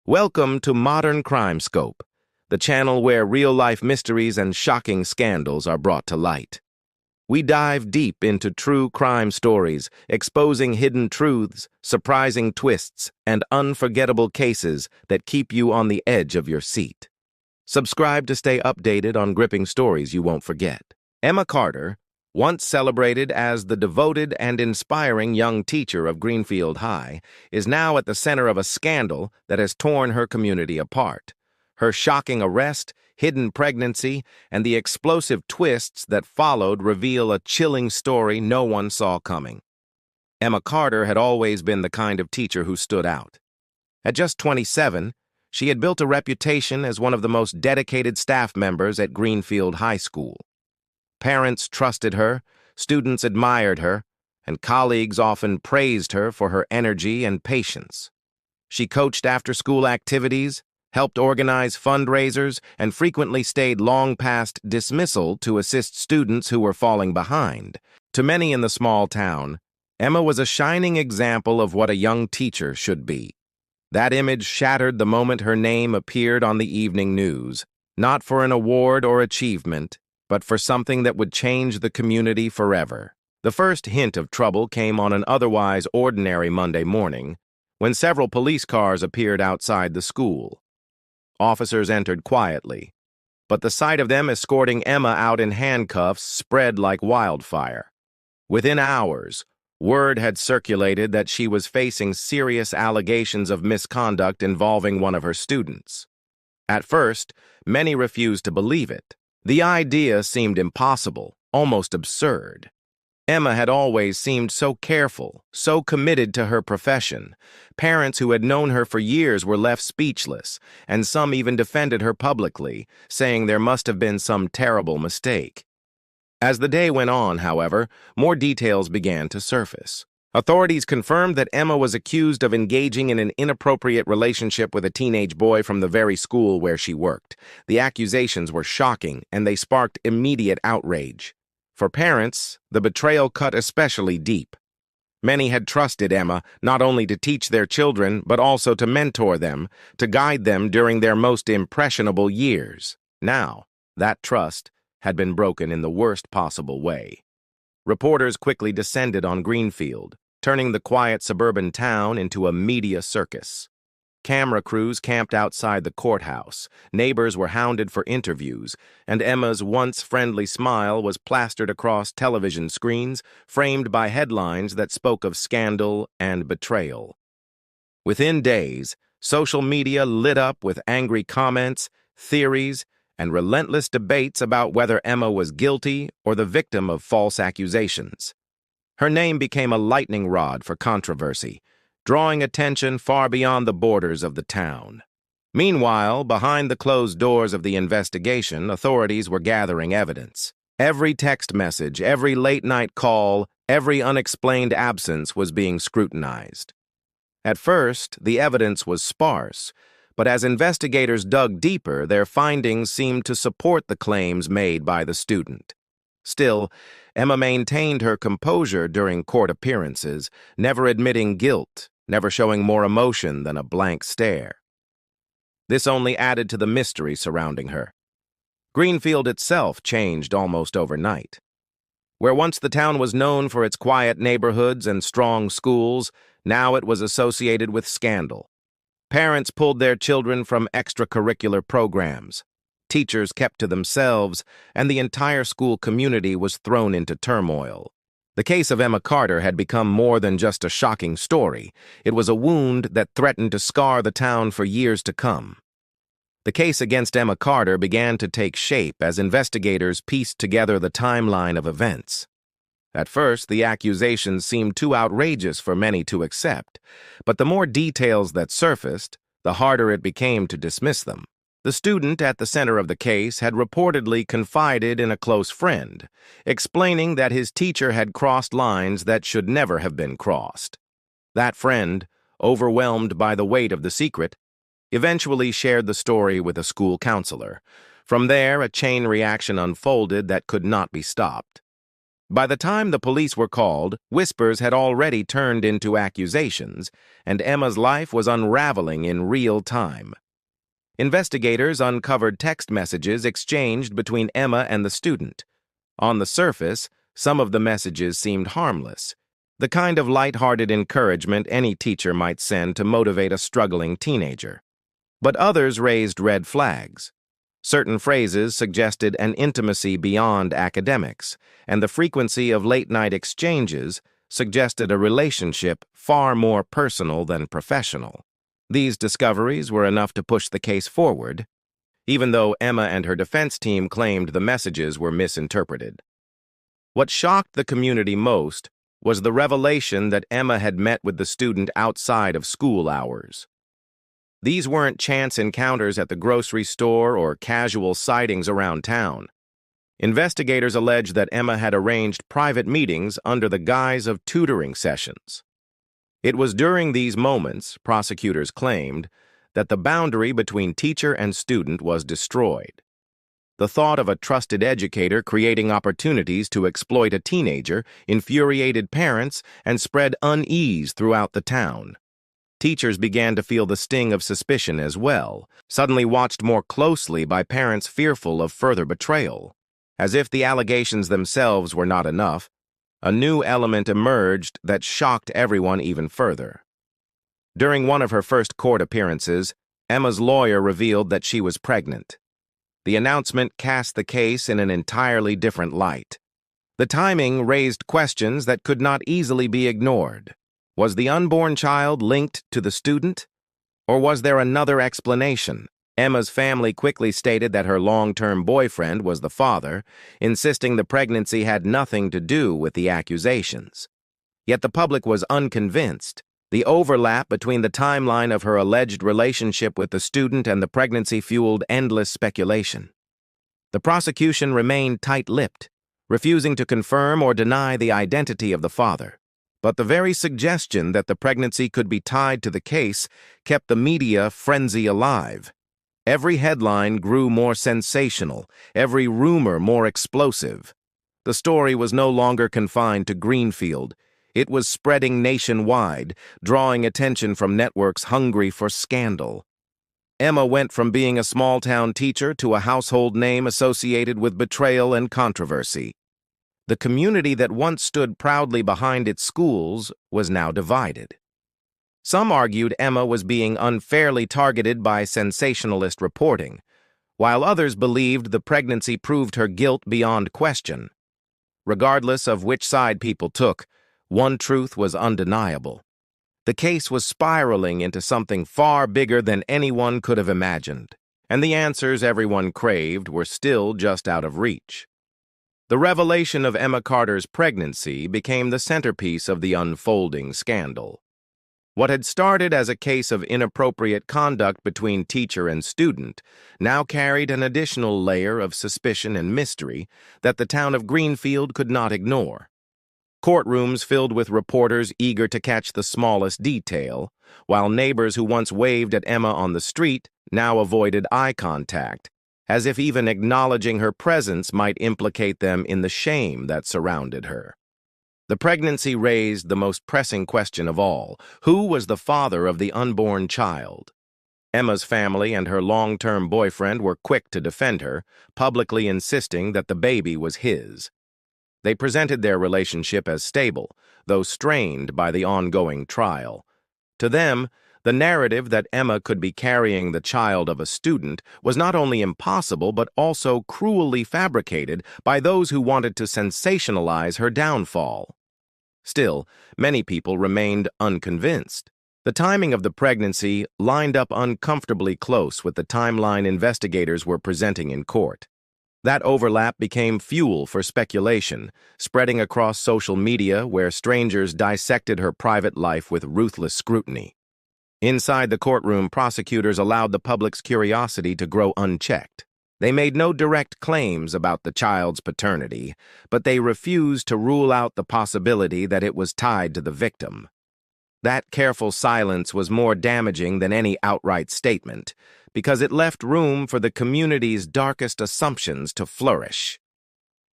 Welcome to Modern Crime Scope, the channel where real-life mysteries and shocking scandals are brought to light. We dive deep into true crime stories, exposing hidden truths, surprising twists, and unforgettable cases that keep you on the edge of your seat. Subscribe to stay updated on gripping stories you won't forget. Emma Carter, once celebrated as the devoted and inspiring young teacher of Greenfield High, is now at the center of a scandal that has torn her community apart. Her shocking arrest, hidden pregnancy, and the explosive twists that followed reveal a chilling story no one saw coming. Emma Carter had always been the kind of teacher who stood out. At just 27, she had built a reputation as one of the most dedicated staff members at Greenfield High School. Parents trusted her, students admired her, and colleagues often praised her for her energy and patience. She coached after-school activities, helped organize fundraisers, and frequently stayed long past dismissal to assist students who were falling behind. To many in the small town, Emma was a shining example of what a young teacher should be. That image shattered the moment her name appeared on the evening news, not for an award or achievement, but for something that would change the community forever. The first hint of trouble came on an otherwise ordinary Monday morning, when several police cars appeared outside the school. Officers entered quietly, but the sight of them escorting Emma out in handcuffs spread like wildfire. Within hours, word had circulated that she was facing serious allegations of misconduct involving one of her students. At first, many refused to believe it. The idea seemed impossible, almost absurd. Emma had always seemed so careful, so committed to her profession. Parents who had known her for years were left speechless, and some even defended her publicly, saying there must have been some terrible mistake. As the day went on, however, more details began to surface. Authorities confirmed that Emma was accused of engaging in an inappropriate relationship with a teenage boy from the very school where she worked. The accusations were shocking, and they sparked immediate outrage. For parents, the betrayal cut especially deep. Many had trusted Emma not only to teach their children, but also to mentor them, to guide them during their most impressionable years. Now, that trust had been broken in the worst possible way. Reporters quickly descended on Greenfield, turning the quiet suburban town into a media circus. Camera crews camped outside the courthouse, neighbors were hounded for interviews, and Emma's once friendly smile was plastered across television screens, framed by headlines that spoke of scandal and betrayal. Within days, social media lit up with angry comments, theories, and relentless debates about whether Emma was guilty or the victim of false accusations. Her name became a lightning rod for controversy, drawing attention far beyond the borders of the town. Meanwhile, behind the closed doors of the investigation, authorities were gathering evidence. Every text message, every late-night call, every unexplained absence was being scrutinized. At first, the evidence was sparse, but as investigators dug deeper, their findings seemed to support the claims made by the student. Still, Emma maintained her composure during court appearances, never admitting guilt, never showing more emotion than a blank stare. This only added to the mystery surrounding her. Greenfield itself changed almost overnight. Where once the town was known for its quiet neighborhoods and strong schools, now it was associated with scandal. Parents pulled their children from extracurricular programs. Teachers kept to themselves, and the entire school community was thrown into turmoil. The case of Emma Carter had become more than just a shocking story. It was a wound that threatened to scar the town for years to come. The case against Emma Carter began to take shape as investigators pieced together the timeline of events. At first, the accusations seemed too outrageous for many to accept, but the more details that surfaced, the harder it became to dismiss them. The student at the center of the case had reportedly confided in a close friend, explaining that his teacher had crossed lines that should never have been crossed. That friend, overwhelmed by the weight of the secret, eventually shared the story with a school counselor. From there, a chain reaction unfolded that could not be stopped. By the time the police were called, whispers had already turned into accusations, and Emma's life was unraveling in real time. Investigators uncovered text messages exchanged between Emma and the student. On the surface, some of the messages seemed harmless, the kind of light-hearted encouragement any teacher might send to motivate a struggling teenager. But others raised red flags. Certain phrases suggested an intimacy beyond academics, and the frequency of late-night exchanges suggested a relationship far more personal than professional. These discoveries were enough to push the case forward, even though Emma and her defense team claimed the messages were misinterpreted. What shocked the community most was the revelation that Emma had met with the student outside of school hours. These weren't chance encounters at the grocery store or casual sightings around town. Investigators allege that Emma had arranged private meetings under the guise of tutoring sessions. It was during these moments, prosecutors claimed, that the boundary between teacher and student was destroyed. The thought of a trusted educator creating opportunities to exploit a teenager infuriated parents and spread unease throughout the town. Teachers began to feel the sting of suspicion as well, suddenly watched more closely by parents fearful of further betrayal. As if the allegations themselves were not enough, a new element emerged that shocked everyone even further. During one of her first court appearances, Emma's lawyer revealed that she was pregnant. The announcement cast the case in an entirely different light. The timing raised questions that could not easily be ignored. Was the unborn child linked to the student? Or was there another explanation? Emma's family quickly stated that her long-term boyfriend was the father, insisting the pregnancy had nothing to do with the accusations. Yet the public was unconvinced. The overlap between the timeline of her alleged relationship with the student and the pregnancy fueled endless speculation. The prosecution remained tight-lipped, refusing to confirm or deny the identity of the father. But the very suggestion that the pregnancy could be tied to the case kept the media frenzy alive. Every headline grew more sensational, every rumor more explosive. The story was no longer confined to Greenfield. It was spreading nationwide, drawing attention from networks hungry for scandal. Emma went from being a small-town teacher to a household name associated with betrayal and controversy. The community that once stood proudly behind its schools was now divided. Some argued Emma was being unfairly targeted by sensationalist reporting, while others believed the pregnancy proved her guilt beyond question. Regardless of which side people took, one truth was undeniable. The case was spiraling into something far bigger than anyone could have imagined, and the answers everyone craved were still just out of reach. The revelation of Emma Carter's pregnancy became the centerpiece of the unfolding scandal. What had started as a case of inappropriate conduct between teacher and student now carried an additional layer of suspicion and mystery that the town of Greenfield could not ignore. Courtrooms filled with reporters eager to catch the smallest detail, while neighbors who once waved at Emma on the street now avoided eye contact, as if even acknowledging her presence might implicate them in the shame that surrounded her. The pregnancy raised the most pressing question of all: who was the father of the unborn child? Emma's family and her long-term boyfriend were quick to defend her, publicly insisting that the baby was his. They presented their relationship as stable, though strained by the ongoing trial. To them, the narrative that Emma could be carrying the child of a student was not only impossible but also cruelly fabricated by those who wanted to sensationalize her downfall. Still, many people remained unconvinced. The timing of the pregnancy lined up uncomfortably close with the timeline investigators were presenting in court. That overlap became fuel for speculation, spreading across social media where strangers dissected her private life with ruthless scrutiny. Inside the courtroom, prosecutors allowed the public's curiosity to grow unchecked. They made no direct claims about the child's paternity, but they refused to rule out the possibility that it was tied to the victim. That careful silence was more damaging than any outright statement, because it left room for the community's darkest assumptions to flourish.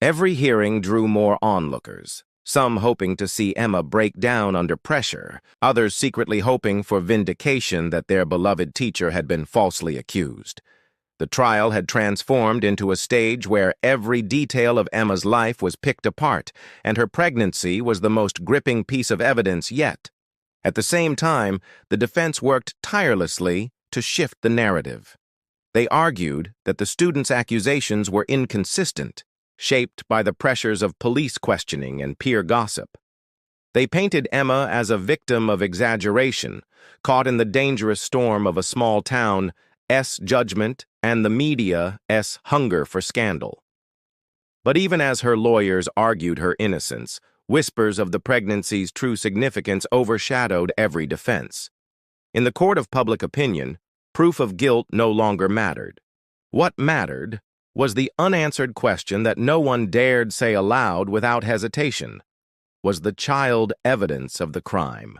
Every hearing drew more onlookers, some hoping to see Emma break down under pressure, others secretly hoping for vindication that their beloved teacher had been falsely accused. The trial had transformed into a stage where every detail of Emma's life was picked apart, and her pregnancy was the most gripping piece of evidence yet. At the same time, the defense worked tirelessly to shift the narrative. They argued that the students' accusations were inconsistent, shaped by the pressures of police questioning and peer gossip. They painted Emma as a victim of exaggeration, caught in the dangerous storm of a small town's judgment and the media's hunger for scandal. But even as her lawyers argued her innocence, whispers of the pregnancy's true significance overshadowed every defense. In the court of public opinion, proof of guilt no longer mattered. What mattered was the unanswered question that no one dared say aloud without hesitation. Was the child evidence of the crime?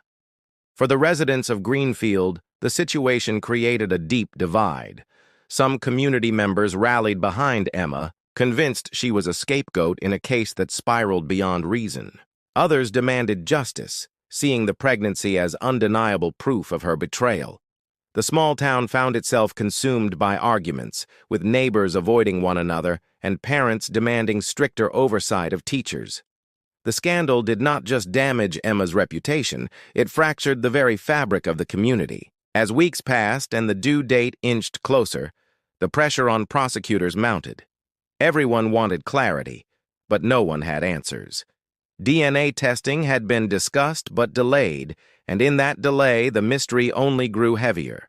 For the residents of Greenfield, the situation created a deep divide. Some community members rallied behind Emma, convinced she was a scapegoat in a case that spiraled beyond reason. Others demanded justice, seeing the pregnancy as undeniable proof of her betrayal. The small town found itself consumed by arguments, with neighbors avoiding one another and parents demanding stricter oversight of teachers. The scandal did not just damage Emma's reputation, it fractured the very fabric of the community. As weeks passed and the due date inched closer, the pressure on prosecutors mounted. Everyone wanted clarity, but no one had answers. DNA testing had been discussed but delayed, and in that delay, the mystery only grew heavier.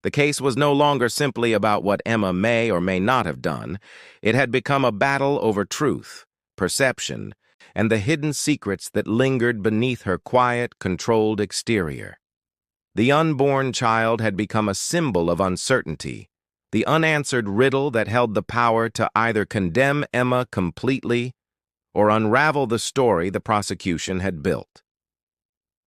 The case was no longer simply about what Emma may or may not have done. It had become a battle over truth, perception, and the hidden secrets that lingered beneath her quiet, controlled exterior. The unborn child had become a symbol of uncertainty, the unanswered riddle that held the power to either condemn Emma completely or unravel the story the prosecution had built.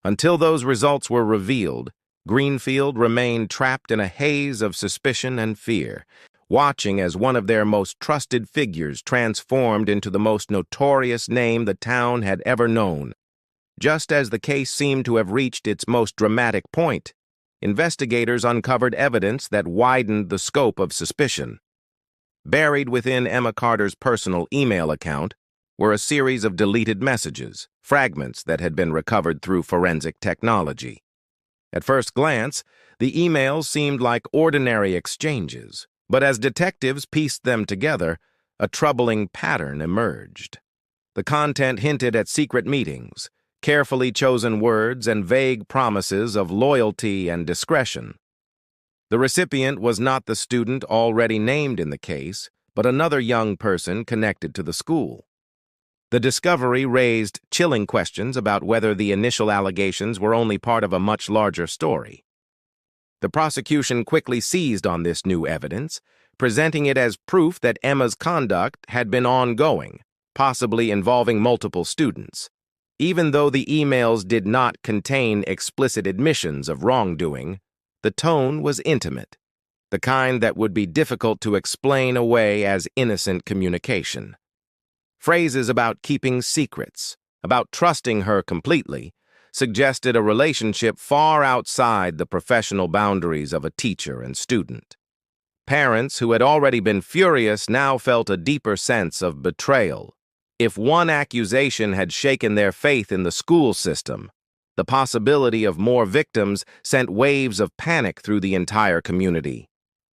Until those results were revealed, Greenfield remained trapped in a haze of suspicion and fear, watching as one of their most trusted figures transformed into the most notorious name the town had ever known. Just as the case seemed to have reached its most dramatic point, investigators uncovered evidence that widened the scope of suspicion. Buried within Emma Carter's personal email account were a series of deleted messages, fragments that had been recovered through forensic technology. At first glance, the emails seemed like ordinary exchanges, but as detectives pieced them together, a troubling pattern emerged. The content hinted at secret meetings, carefully chosen words, and vague promises of loyalty and discretion. The recipient was not the student already named in the case, but another young person connected to the school. The discovery raised chilling questions about whether the initial allegations were only part of a much larger story. The prosecution quickly seized on this new evidence, presenting it as proof that Emma's conduct had been ongoing, possibly involving multiple students. Even though the emails did not contain explicit admissions of wrongdoing, the tone was intimate, the kind that would be difficult to explain away as innocent communication. Phrases about keeping secrets, about trusting her completely, suggested a relationship far outside the professional boundaries of a teacher and student. Parents who had already been furious now felt a deeper sense of betrayal. If one accusation had shaken their faith in the school system, the possibility of more victims sent waves of panic through the entire community.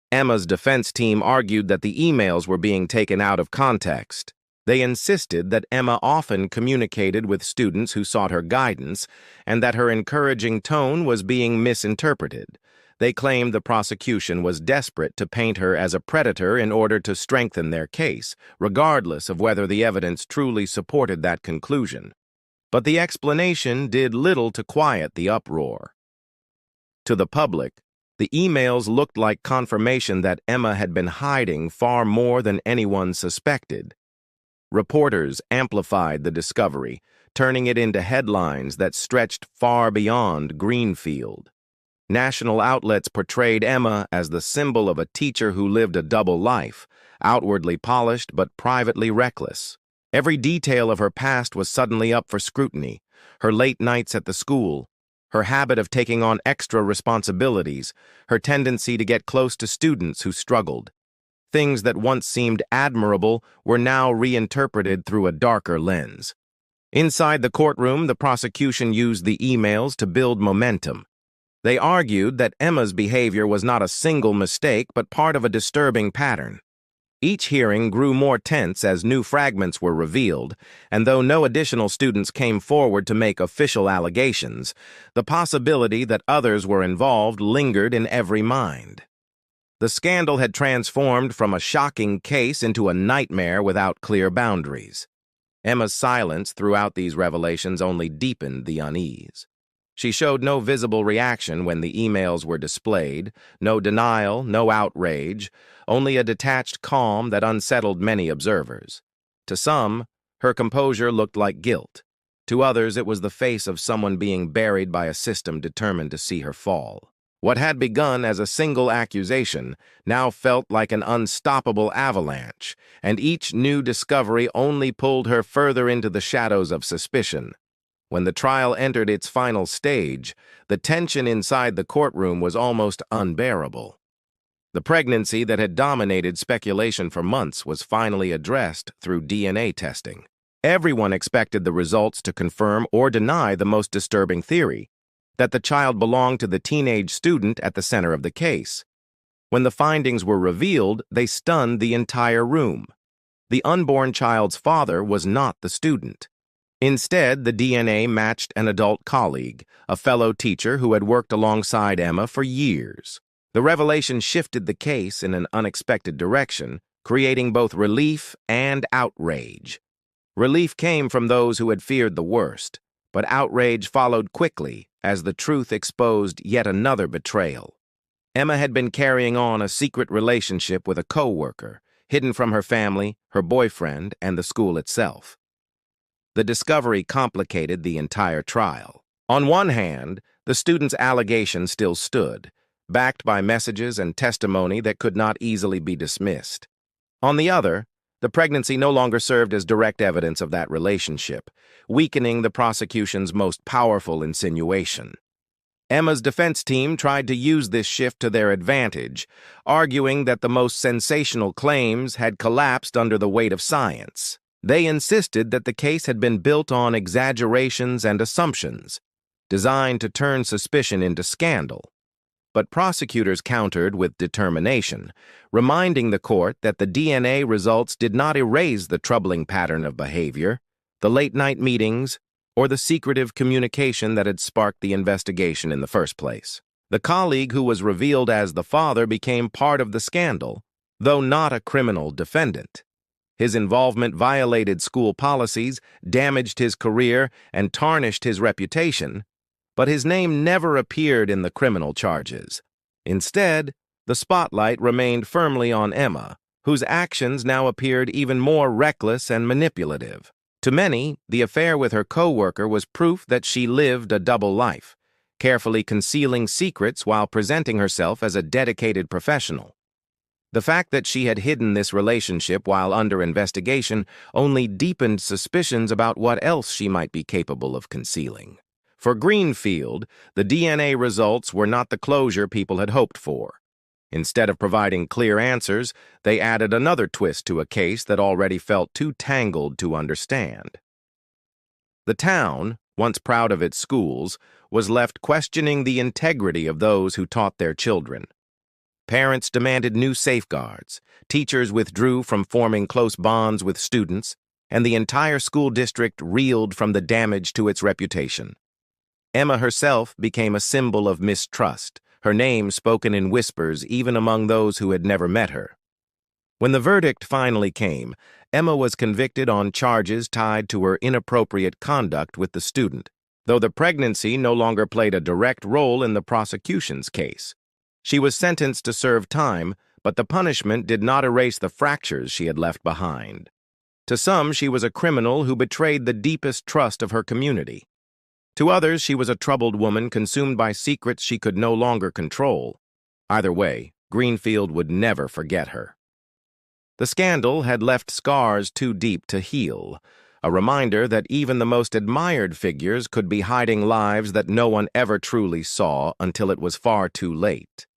Emma's defense team argued that the emails were being taken out of context. They insisted that Emma often communicated with students who sought her guidance and that her encouraging tone was being misinterpreted. They claimed the prosecution was desperate to paint her as a predator in order to strengthen their case, regardless of whether the evidence truly supported that conclusion. But the explanation did little to quiet the uproar. To the public, the emails looked like confirmation that Emma had been hiding far more than anyone suspected. Reporters amplified the discovery, turning it into headlines that stretched far beyond Greenfield. National outlets portrayed Emma as the symbol of a teacher who lived a double life, outwardly polished but privately reckless. Every detail of her past was suddenly up for scrutiny: her late nights at the school, her habit of taking on extra responsibilities, her tendency to get close to students who struggled. Things that once seemed admirable were now reinterpreted through a darker lens. Inside the courtroom, the prosecution used the emails to build momentum. They argued that Emma's behavior was not a single mistake, but part of a disturbing pattern. Each hearing grew more tense as new fragments were revealed, and though no additional students came forward to make official allegations, the possibility that others were involved lingered in every mind. The scandal had transformed from a shocking case into a nightmare without clear boundaries. Emma's silence throughout these revelations only deepened the unease. She showed no visible reaction when the emails were displayed, no denial, no outrage, only a detached calm that unsettled many observers. To some, her composure looked like guilt. To others, it was the face of someone being buried by a system determined to see her fall. What had begun as a single accusation now felt like an unstoppable avalanche, and each new discovery only pulled her further into the shadows of suspicion. When the trial entered its final stage, the tension inside the courtroom was almost unbearable. The pregnancy that had dominated speculation for months was finally addressed through DNA testing. Everyone expected the results to confirm or deny the most disturbing theory, that the child belonged to the teenage student at the center of the case. When the findings were revealed, they stunned the entire room. The unborn child's father was not the student. Instead, the DNA matched an adult colleague, a fellow teacher who had worked alongside Emma for years. The revelation shifted the case in an unexpected direction, creating both relief and outrage. Relief came from those who had feared the worst, but outrage followed quickly as the truth exposed yet another betrayal. Emma had been carrying on a secret relationship with a co-worker, hidden from her family, her boyfriend, and the school itself. The discovery complicated the entire trial. On one hand, the student's allegation still stood, backed by messages and testimony that could not easily be dismissed. On the other, the pregnancy no longer served as direct evidence of that relationship, weakening the prosecution's most powerful insinuation. Emma's defense team tried to use this shift to their advantage, arguing that the most sensational claims had collapsed under the weight of science. They insisted that the case had been built on exaggerations and assumptions, designed to turn suspicion into scandal. But prosecutors countered with determination, reminding the court that the DNA results did not erase the troubling pattern of behavior, the late-night meetings, or the secretive communication that had sparked the investigation in the first place. The colleague who was revealed as the father became part of the scandal, though not a criminal defendant. His involvement violated school policies, damaged his career, and tarnished his reputation, but his name never appeared in the criminal charges. Instead, the spotlight remained firmly on Emma, whose actions now appeared even more reckless and manipulative. To many, the affair with her co-worker was proof that she lived a double life, carefully concealing secrets while presenting herself as a dedicated professional. The fact that she had hidden this relationship while under investigation only deepened suspicions about what else she might be capable of concealing. For Greenfield, the DNA results were not the closure people had hoped for. Instead of providing clear answers, they added another twist to a case that already felt too tangled to understand. The town, once proud of its schools, was left questioning the integrity of those who taught their children. Parents demanded new safeguards, teachers withdrew from forming close bonds with students, and the entire school district reeled from the damage to its reputation. Emma herself became a symbol of mistrust, her name spoken in whispers even among those who had never met her. When the verdict finally came, Emma was convicted on charges tied to her inappropriate conduct with the student, though the pregnancy no longer played a direct role in the prosecution's case. She was sentenced to serve time, but the punishment did not erase the fractures she had left behind. To some, she was a criminal who betrayed the deepest trust of her community. To others, she was a troubled woman consumed by secrets she could no longer control. Either way, Greenfield would never forget her. The scandal had left scars too deep to heal, a reminder that even the most admired figures could be hiding lives that no one ever truly saw until it was far too late.